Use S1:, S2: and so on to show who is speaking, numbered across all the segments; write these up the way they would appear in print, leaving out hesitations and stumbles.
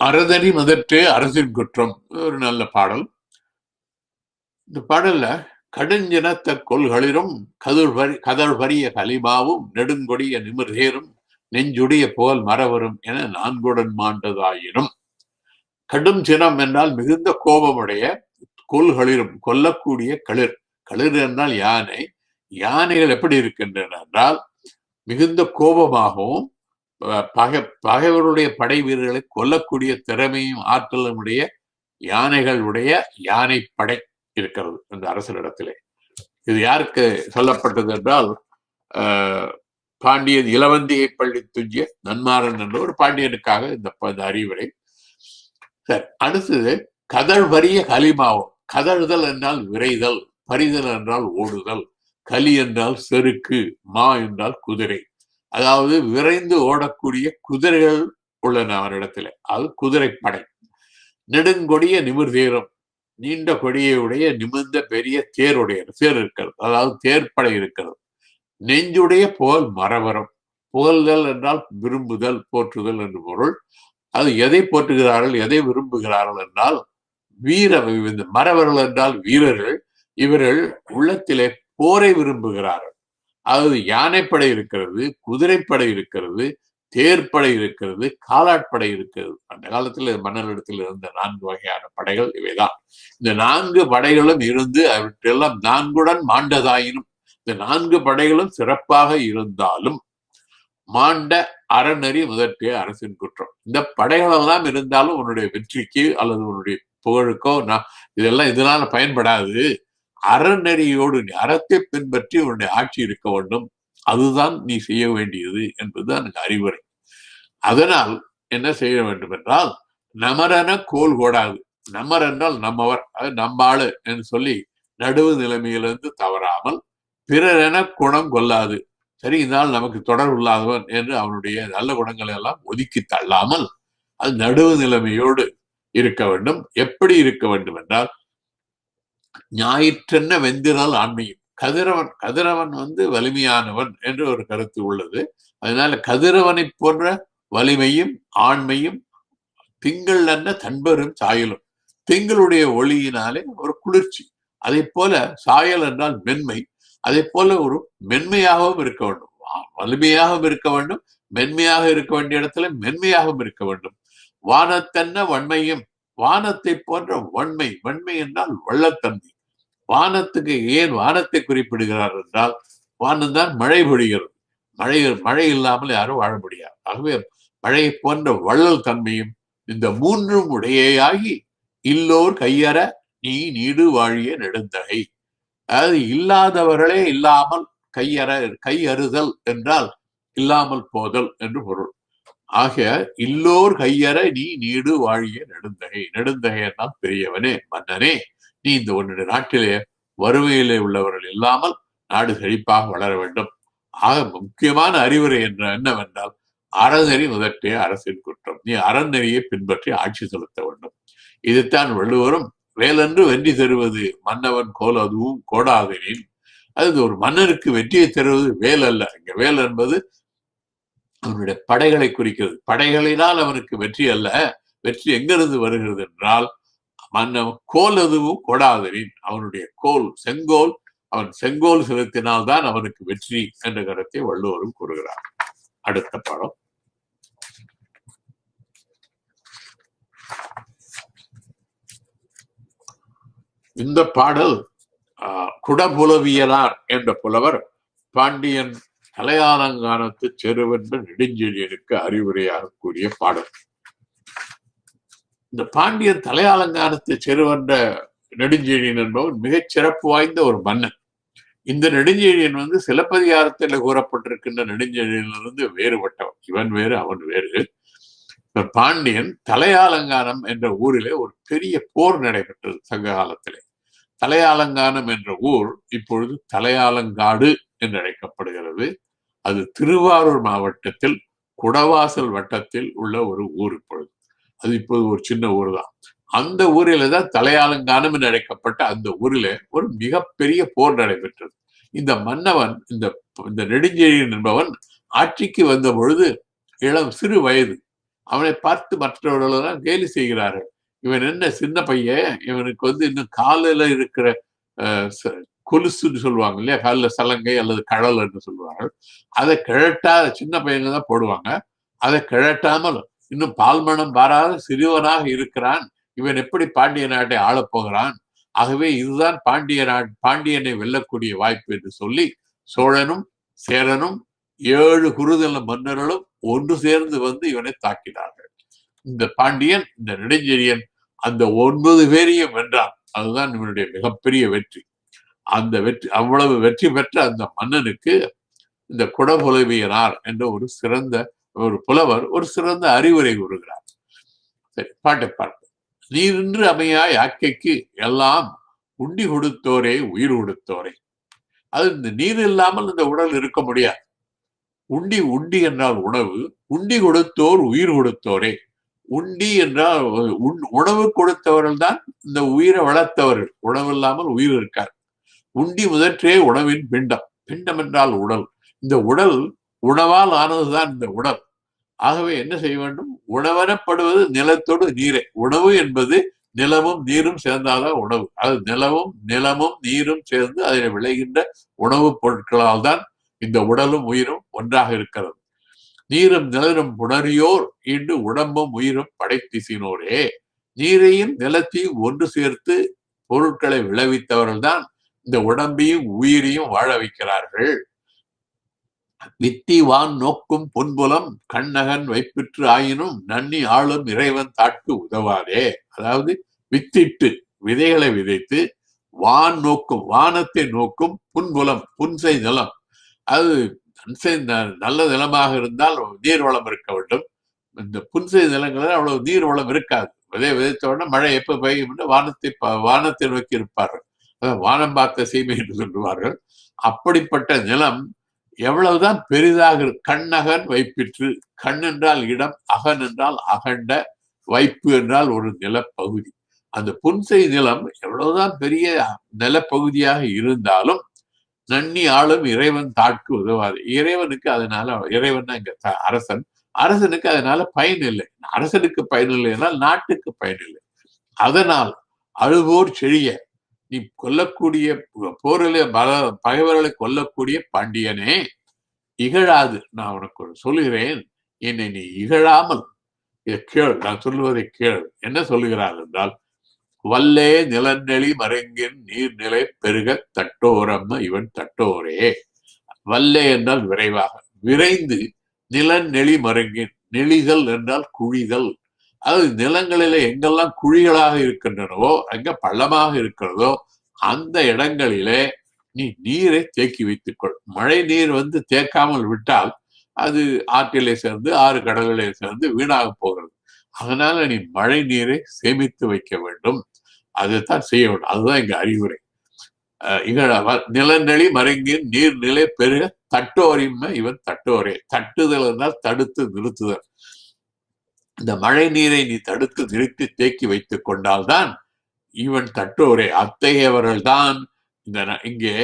S1: அறதறி மதற்றே அரசின் குற்றம் ஒரு நல்ல பாடல். இந்த பாடல்ல கடுஞ்சினத்த கொள்களிலும் கதழ் வரிய கலிமாவும் நெடுங்கொடிய நிமிர்தேரும் நெஞ்சுடைய புகழ் மறவரும் என நான்குடன் மாண்டதாயினும். கடும் சினம் என்றால் மிகுந்த கோபமுடைய, கொள்களிலும் கொல்லக்கூடிய களிர். களிர் என்றால் யானை. யானைகள் எப்படி இருக்கின்றன என்றால் மிகுந்த கோபமாகவும் பகைவருடைய படை வீரர்களை கொல்லக்கூடிய திறமையும் ஆற்றலும் உடைய யானைகளுடைய யானை படை இருக்கிறது இந்த அரசனிடத்திலே. இது யாருக்கு சொல்லப்பட்டது என்றால் பாண்டியன் இளவந்தியை பள்ளி துஞ்சிய நன்மாறன் என்ற ஒரு பாண்டியனுக்காக இந்த அறிவுரை. சரி, அடுத்தது கதழ் வரிய கலிமாவும். கதழ்தல் என்றால் விரைதல், பறிதல் என்றால் ஓடுதல், கலி என்றால் செருக்கு, மா என்றால் குதிரை. அதாவது விரைந்து ஓடக்கூடிய குதிரைகள் உள்ளன அவரிடத்துல, அது குதிரைப்படை. நெடுங்கொடிய நிமிர்தேரும், நீண்ட கொடியுடைய நிமிர்ந்த பெரிய தேருடைய தேர் இருக்கிறது, அதாவது தேர்ப்படை இருக்கிறது. நெஞ்சுடைய புகழ் மறவரம். புகழ்தல் என்றால் விரும்புதல், போற்றுதல் என்று பொருள். அது எதை போற்றுகிறார்கள், எதை விரும்புகிறார்கள் என்றால் மறவர்கள் என்றால் வீரர்கள். இவர்கள் உள்ளத்திலே போரை விரும்புகிறார்கள். அதாவது யானைப்படை இருக்கிறது, குதிரைப்படை இருக்கிறது, தேர்ப்படை இருக்கிறது, காலாட்படை இருக்கிறது. அந்த காலத்தில் மன்னரிடத்தில் இருந்த 4 வகையான படைகள் இவைதான். இந்த 4 படைகளும் இருந்து அவற்றெல்லாம் நான்குடன் மாண்டதாயினும், இந்த 4 படைகளும் சிறப்பாக இருந்தாலும் மாண்ட அறநெறி முதற்கே அரசின் குற்றம். இந்த படைகள் எல்லாம் இருந்தாலும் உன்னுடைய வெற்றிக்கு அல்லது உன்னுடைய புகழுக்கோ இதெல்லாம் இதனால பயன்படாது. அறநெறியோடு நீ அறத்தை பின்பற்றி உன்னுடைய ஆட்சி இருக்க வேண்டும். அதுதான் நீ செய்ய வேண்டியது என்பதுதான் எனக்கு அறிவுரை. அதனால் என்ன செய்ய வேண்டும் என்றால், நமரென கோல் கோடாது. நமர் என்றால் நம்மவர், அது நம்பாளு என்று சொல்லி நடுவு நிலைமையிலிருந்து தவறாமல், பிறரென குணம் கொள்ளாது. சரி, இதனால் நமக்கு தொடர்பு இல்லாதவன் என்று அவனுடைய நல்ல குணங்களை எல்லாம் ஒதுக்கி தள்ளாமல் அது நடுவு நிலைமையோடு இருக்க வேண்டும். எப்படி இருக்க வேண்டும் என்றால், ஞாயிற்றென்ன வெந்திரால் ஆண்மையும். கதிரவன் வலிமையானவன் என்று ஒரு கருத்து உள்ளது. அதனால கதிரவனை போன்ற வலிமையும் ஆண்மையும் திங்கள் என்ன தன்பெரும் சாயலும். திங்களுடைய ஒளியினாலே ஒரு குளிர்ச்சி. அதே போல சாயல் என்றால் மென்மை. அதே போல ஒரு மென்மையாகவும் இருக்க வேண்டும், வலிமையாகவும் இருக்க வேண்டும், மென்மையாக இருக்க வேண்டிய இடத்துல மென்மையாகவும் இருக்க வேண்டும். வானத்தென்ன வன்மையும். வானத்தை போன்ற வன்மை. வன்மை என்றால் வள்ளத்தன்மை. வானத்துக்கு ஏன் வானத்தை குறிப்பிடுகிறார் என்றால், வானம் தான் மழை பொழிகிறது. மழை இல்லாமல் யாரும் வாழ முடியாது. ஆகவே மழையை போன்ற வள்ளல் தன்மையும் இந்த 3ம் உடையாகி இல்லோர் கையற நீ நீடு வாழிய நெடுந்தகை. அதாவது இல்லாதவர்களே இல்லாமல் கையறுதல் என்றால் இல்லாமல் போதல் என்று பொருள். ஆக இல்லோர் கையற நீ நீடு வாழிய நெடுந்தகை. நெடுந்தகை என்றால் பெரியவனே, மன்னனே, நீ இந்த உன்னுடைய நாட்டிலே வறுமையிலே உள்ளவர்கள் இல்லாமல் நாடு செழிப்பாக வளர வேண்டும். ஆக முக்கியமான அறிவுரை என்னவென்றால், அறநெறி முதற்றே அரசின் குற்றம். நீ அறநெறியை பின்பற்றி ஆட்சி செலுத்த வேண்டும். இதைத்தான் வள்ளுவரும் வேலென்று வெற்றி தருவது மன்னவன் கோல் அதுவும் கோடாதனின். அது ஒரு மன்னனுக்கு வெற்றியை தருவது வேல் அல்ல. இங்க வேல் என்பது அவனுடைய படைகளை குறிக்கிறது. படைகளினால் அவனுக்கு வெற்றி அல்ல. வெற்றி எங்கிருந்து வருகிறது என்றால், மன்னவன் கோல் அதுவும் கோடாதனின். அவனுடைய கோல் செங்கோல். அவன் செங்கோல் செலுத்தினால்தான் அவனுக்கு வெற்றி என்ற கருத்தை வள்ளுவரும் கூறுகிறார். அடுத்த படம். இந்த பாடல் குடபுலவியலார் என்ற புலவர் பாண்டியன் தலையாலங்கானத்து செருவென்ற நெடுஞ்செழியனுக்கு அறிவுரையாக கூறிய பாடல். இந்த பாண்டியன் தலையாலங்கானத்து செருவென்ற நெடுஞ்செழியன் என்பவன் மிகச் சிறப்பு வாய்ந்த ஒரு மன்னன். இந்த நெடுஞ்செழியன் சிலப்பதிகாரத்தில் கூறப்பட்டிருக்கின்ற நெடுஞ்செழியனிலிருந்து வேறுபட்டவன். இவன் வேறு, அவன் வேறு. பாண்டியன் தலையாலங்கானம் என்ற ஊரிலே ஒரு பெரிய போர் நடைபெற்றது சங்க காலத்திலே. தலையாலங்கானம் என்ற ஊர் இப்பொழுது தலையாலங்காடு என்று அழைக்கப்படுகிறது. அது திருவாரூர் மாவட்டத்தில் குடவாசல் வட்டத்தில் உள்ள ஒரு ஊர். அது இப்போது ஒரு சின்ன ஊர் தான். அந்த ஊரில தான் தலையாலங்கானம் என்று அழைக்கப்பட்ட அந்த ஊரிலே ஒரு மிகப்பெரிய போர் நடைபெற்றது. இந்த மன்னவன், இந்த நெடுஞ்செழியன் என்பவன் ஆட்சிக்கு வந்த பொழுது சிறு வயது. அவனை பார்த்து மற்றவர்களெல்லாம் கேலி செய்கிறார்கள். இவன் என்ன சின்ன பையன், இவனுக்கு இன்னும் காலில் இருக்கிற கொலுசுன்னு சொல்லுவாங்க இல்லையா, காலில் சலங்கை அல்லது கடல் என்று சொல்லுவார்கள், அதை கிழட்டா சின்ன பையங்க தான் போடுவாங்க. அதை கிழட்டாமல் இன்னும் பால்மணம் பாராத சிறுவனாக இருக்கிறான், இவன் எப்படி பாண்டிய நாட்டை ஆளப்போகிறான், ஆகவே இதுதான் பாண்டியனை வெல்லக்கூடிய வாய்ப்பு என்று சொல்லி சோழனும் சேரனும் 7 குறுதல மன்னர்களும் ஒன்று சேர்ந்து இவனை தாக்கினார்கள். இந்த பாண்டியன், இந்த நெடுஞ்செழியன் அந்த 9 பேரையும் வென்றான். அதுதான் இவனுடைய மிகப்பெரிய வெற்றி. அந்த வெற்றி, அவ்வளவு வெற்றி பெற்ற அந்த மன்னனுக்கு இந்த குடபுலவியனார் என்ற ஒரு புலவர் ஒரு சிறந்த அறிவுரை கூறுகிறார். சரி, பாட்டை பார்ப்போம். நீரின்று அமையாய் ஆக்கைக்கு எல்லாம் உண்டி கொடுத்தோரே உயிர் கொடுத்தோரே. அது இந்த நீர் இல்லாமல் இந்த உடல் இருக்க முடியாது. உண்டி என்றால் உணவு, உண்டி கொடுத்தோர் உயிர் கொடுத்தோரே. உண்டி என்றால் உணவு கொடுத்தவர்கள் தான் இந்த உயிரை வளர்த்தவர்கள். உணவு இல்லாமல் உயிர் இருக்காது. உண்டி முதற்றே உணவின் பிண்டம். பிண்டம் என்றால் உடல். இந்த உடல் உணவால் ஆனதுதான் இந்த உடல். ஆகவே என்ன செய்ய வேண்டும்? உணவெனப்படுவது நிலத்தோடு நீரை. உணவு என்பது நிலமும் நீரும் சேர்ந்தால்தான் உணவு. அது நிலமும் நீரும் சேர்ந்து அதில் விளைகின்ற உணவுப் பொருட்களால் தான் இந்த உடலும் உயிரும் ஒன்றாக இருக்கிறது. நீரும் நிலரும் புணரியோர் இன்று உடம்பும் உயிரும் படைத்திசினோரே. நீரையும் நிலத்தையும் ஒன்று சேர்த்து பொருட்களை விளைவித்தவர்கள் தான் இந்த உடம்பையும் உயிரையும் வாழ வைக்கிறார்கள். வித்தி வான் நோக்கும் பொன்புலம் கண்ணகன் வைப்பிற்று ஆயினும் நன்னி ஆளும் இறைவன் தாட்கு உதவாதே. அதாவது வித்திட்டு விதைகளை விதைத்து வான் நோக்கும், வானத்தை நோக்கும் புன்புலம், புன்சை நிலம். அது நல்ல நிலமாக இருந்தால் நீர் வளம் இருக்க வேண்டும். இந்த புன்சை நிலங்களில் அவ்வளவு நீர் வளம் இருக்காது. விதைத்த உடனே மழை எப்ப பெய்யும் என்று வானத்தை நோக்கி இருப்பார்கள். வானம் பார்த்த சீமை என்று சொல்லுவார்கள். அப்படிப்பட்ட நிலம் எவ்வளவுதான் பெரிதாக கண்ணகன் வைப்பிற்று. கண் என்றால் இடம், அகன் என்றால் அகண்ட, வைப்பு என்றால் ஒரு நிலப்பகுதி. அந்த புன்சை நிலம் எவ்வளவுதான் பெரிய நிலப்பகுதியாக இருந்தாலும் நன்னி ஆளும் இறைவன் தாட்கு உதவாது. இறைவனுக்கு அதனால, இறைவன் இங்க அரசன், அரசனுக்கு அதனால பயன் இல்லை. அரசனுக்கு பயன் இல்லை என்றால் நாட்டுக்கு பயன் இல்லை. அதனால் அழுவோர் செழிய, நீ கொல்லக்கூடிய போரிலே பகைவர்களை கொல்லக்கூடிய பாண்டியனே, இகழாது. நான் உனக்கு சொல்லுகிறேன், என்னை நீ இகழாமல் கேள், நான் சொல்லுவதை கேள். என்ன சொல்லுகிறார் என்றால், வல்லே நிலநெளி மருங்கின் நீர்நிலை பெருக தட்டோரம்ம இவன் தட்டோரே. வல்லே என்றால் விரைவாக, விரைந்து நிலநெளி மருங்கின், நெளிதல் என்றால் குழிதல். அது நிலங்களில எங்கெல்லாம் குழிகளாக இருக்கின்றனவோ, எங்க பள்ளமாக இருக்கிறதோ அந்த இடங்களிலே நீ நீரை தேக்கி வைத்துக்கொள். மழை நீர் தேக்காமல் விட்டால் அது ஆற்றிலே சேர்ந்து ஆறு கடலிலே சேர்ந்து வீணாக போகிறது. அதனால நீ மழை நீரை சேமித்து வைக்க வேண்டும். அதைத்தான் செய்ய வேண்டும். அதுதான் இங்க அறிவுரை. நிலநெளி மருங்கின் நீர்நிலை பெருக தட்டோரின்மை இவன் தட்டோரே. தட்டுதல் என்றால் தடுத்து நிறுத்துதல். இந்த மழை நீரை நீ தடுத்து நிறுத்தி தேக்கி வைத்துக் கொண்டால்தான் இவன் தட்டோரே. அத்தகையவர்கள் தான் இங்கே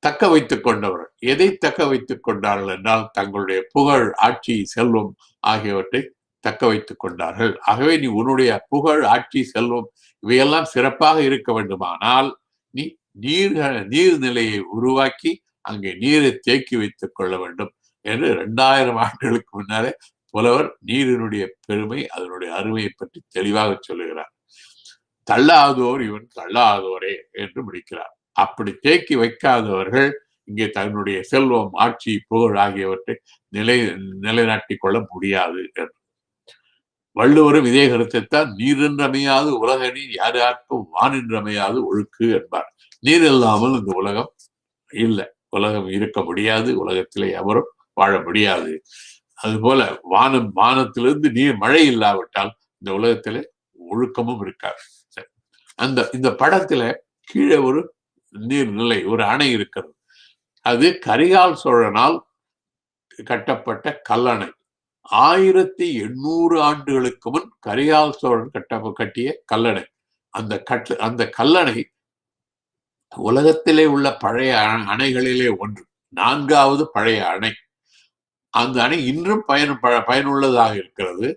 S1: தக்க வைத்துக் கொண்டவர்கள். எதை தக்க வைத்துக் கொண்டார்கள் என்றால் தங்களுடைய புகழ், ஆட்சி, செல்வம் ஆகியவற்றை தக்க வைத்துக் கொண்டார்கள். ஆகவே நீ உன்னுடைய புகழ், ஆட்சி, செல்வம் இவையெல்லாம் சிறப்பாக இருக்க வேண்டுமானால் நீ நீர்நிலையை உருவாக்கி அங்கே நீரை தேக்கி வைத்துக் கொள்ள வேண்டும் என்று 2000 ஆண்டுகளுக்கு முன்னாலே புலவர் நீரினுடைய பெருமை, அதனுடைய அருமையை பற்றி தெளிவாக சொல்லுகிறார். தள்ளாதோர் இவன் தள்ளாதோரே என்று முடிக்கிறார். அப்படி தேக்கி வைக்காதவர்கள் இங்கே தன்னுடைய செல்வம், ஆட்சி, புகழ் ஆகியவற்றை நிலைநாட்டிக் கொள்ள முடியாது என்று. வள்ளுவரும் இதே கருத்தைத்தான் நீரின்றமையாது உலக நீர் யார் யாருக்கும் வானின்றமையாது ஒழுக்கு என்பார். நீர் இல்லாமல் இந்த உலகம் இல்லை, உலகம் இருக்க முடியாது, உலகத்திலே எவரும் வாழ முடியாது. அதுபோல வானத்திலிருந்து நீர் மழை இல்லாவிட்டால் இந்த உலகத்திலே ஒழுக்கமும் இருக்காது. இந்த படத்துல கீழே ஒரு நீர்நிலை, ஒரு அணை இருக்கிறது. அது கரிகால் சோழனால் கட்டப்பட்ட கல்லணை. 1800 ஆண்டுகளுக்கு முன் கரிகால் சோழன் கட்டிய கல்லணை. அந்த கல்லணை உலகத்திலே உள்ள பழைய அணைகளிலே ஒன்று, 4வது பழைய அணை. அந்த அணை இன்றும் பயனுள்ளதாக இருக்கிறது.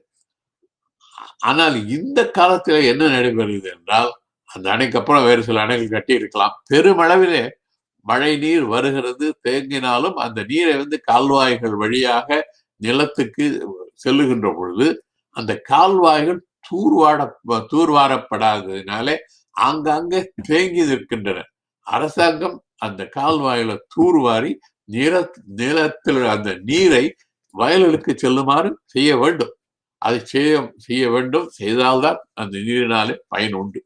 S1: ஆனால் இந்த காலத்தில் என்ன நடைபெறுகிறது என்றால், அந்த அணைக்கு அப்புறம் வேறு சில அணைகள் கட்டி இருக்கலாம். பெருமளவிலே மழை நீர் வருகிறது, தேங்கினாலும் அந்த நீரை கால்வாய்கள் வழியாக நிலத்துக்கு செல்லுகின்ற பொழுது அந்த கால்வாய்கள் தூர்வாரப்படாததினாலே ஆங்காங்கே தேங்கி நிற்கின்றன. அரசாங்கம் அந்த கால்வாயில தூர்வாரி நிலத்தில் அந்த நீரை வயல்களுக்கு செல்லுமாறு செய்ய வேண்டும். அதை செய்ய வேண்டும். செய்தால்தான் அந்த நீரினாலே பயன் உண்டு.